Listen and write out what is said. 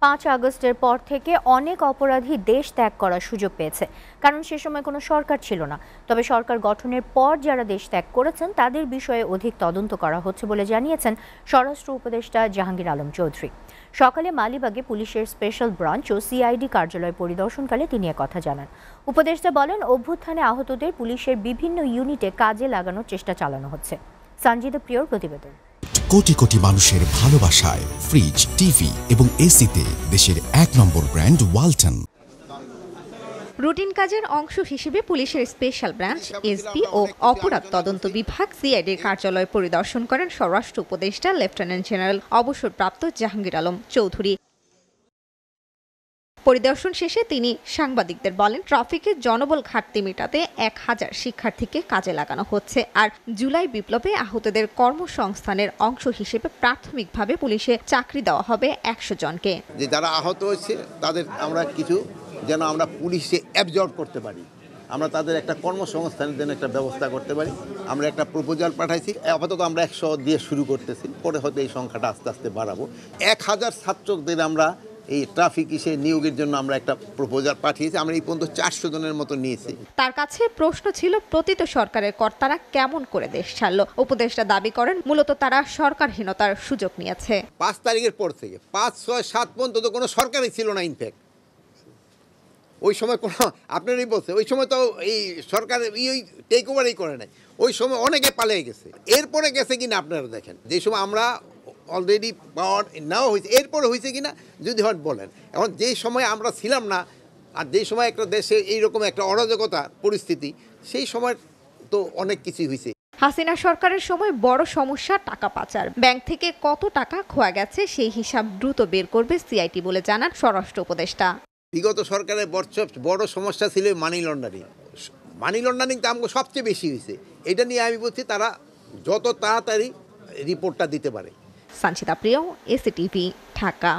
5 আগস্টের পর থেকে অনেক অপরাধী দেশ ত্যাগ করার সুযোগ পেয়েছে, কারণ সে সময় কোনো সরকার ছিল না। তবে সরকার গঠনের পর যারা দেশ ত্যাগ করেছেন তাদের বিষয়ে অধিক তদন্ত করা হচ্ছে বলে জানিয়েছেন স্বরাষ্ট্র উপদেষ্টা জাহাঙ্গীর আলম চৌধুরী। সকালে মালিবাগে পুলিশের স্পেশাল ব্রাঞ্চ ও সিআইডি কার্যালয় পরিদর্শনকালে তিনি একথা জানান। উপদেষ্টা বলেন, অভ্যুত্থানে আহতদের পুলিশের বিভিন্ন ইউনিটে কাজে লাগানোর চেষ্টা চালানো হচ্ছে। সঞ্জিদা প্রিয়র প্রতিবেদন। কোটি কোটি মানুষের ভালোবাসায় ফ্রিজ, টিভি এবং এসিতে দেশের 1 নম্বর ব্র্যান্ড ওয়ালটন। রুটিন কাজের অংশ হিসেবে পুলিশের স্পেশাল ব্রাঞ্চ, এসপি ও অপরাধ তদন্ত বিভাগ সিআইডির কার্যালয় পরিদর্শন করেন স্বরাষ্ট্র উপদেষ্টা লেফটেন্যান্ট জেনারেল অবসরপ্রাপ্ত জাহাঙ্গীর আলম চৌধুরী। পরিদর্শন শেষে তিনি সাংবাদিকদের বলেন, ট্রাফিকের জনবল ঘাটতি মেটাতে 1000 শিক্ষার্থীকে কাজে লাগানো হচ্ছে। আর জুলাই বিপ্লবে আহতদের কর্মসংস্থানের অংশ হিসেবে প্রাথমিকভাবে পুলিশে চাকরি দেওয়া হবে 100 জনকে। যে যারা আহত হয়েছে তাদের আমরা কিছু যেন আমরা পুলিশে অ্যাবজর্ব করতে পারি, আমরা তাদের একটা কর্মসংস্থানের জন্য একটা ব্যবস্থা করতে পারি। আমরা একটা প্রপোজাল পাঠাইছি, আপাতত আমরা 100 দিয়ে শুরু করতেছি, পরে হয়তো এই সংখ্যাটা আস্তে আস্তে বাড়াবো। 1000 ছাত্রদের আমরা এই ট্রাফিক নিয়োগের জন্য আমরা একটা প্রপোজাল পাঠিয়েছি। আমরা এই পর্যন্ত 400 জনের মতো নিয়েছি। তার কাছে প্রশ্ন ছিল, প্রতীত সরকারের কর্তারা কেমন করে দেশ ছাড়লো। উপদেষ্টা দাবি করেন, মূলত তারা সরকারহীনতার সুযোগ নিয়েছে। 5 তারিখের পর থেকে 5, 6, 7 পর্যন্ত তো কোনো সরকারই ছিল না। ইনফ্যাক্ট ওই সময় কোনো, আপনারই বলছে, ওই সময় তো এই সরকার টেক ওভারই করে নাই। ওই সময় অনেকে পালিয়ে গেছে। এরপরে গেছে কিনা আপনারা দেখেন, যে সময় আমরা অলরেডি পাওয়ার নেওয়া হয়েছে, এরপরে হয়েছে কিনা যদি হয় বলেন। এখন যে সময় আমরা ছিলাম না, আর যে সময় একটা দেশে এইরকম একটা অরাজকতা পরিস্থিতি, সেই সময় তো অনেক কিছুই হয়েছে। হাসিনা সরকারের সময় বড় সমস্যা টাকা পাচার। ব্যাংক থেকে কত টাকা খোয়া গেছে সেই হিসাব দ্রুত বের করবে সিআইটি বলে জানান স্বরাষ্ট্র উপদেষ্টা। বিগত সরকারের বড় সমস্যা ছিল মানি লন্ডারিং। মানি লন্ডারিংটা আমাকে সবচেয়ে বেশি হয়েছে। এটা নিয়ে আমি বলছি তারা যত তাড়াতাড়ি রিপোর্টটা দিতে পারে। সঞ্জিদা প্রিয়, এসিটিভি, ঢাকা।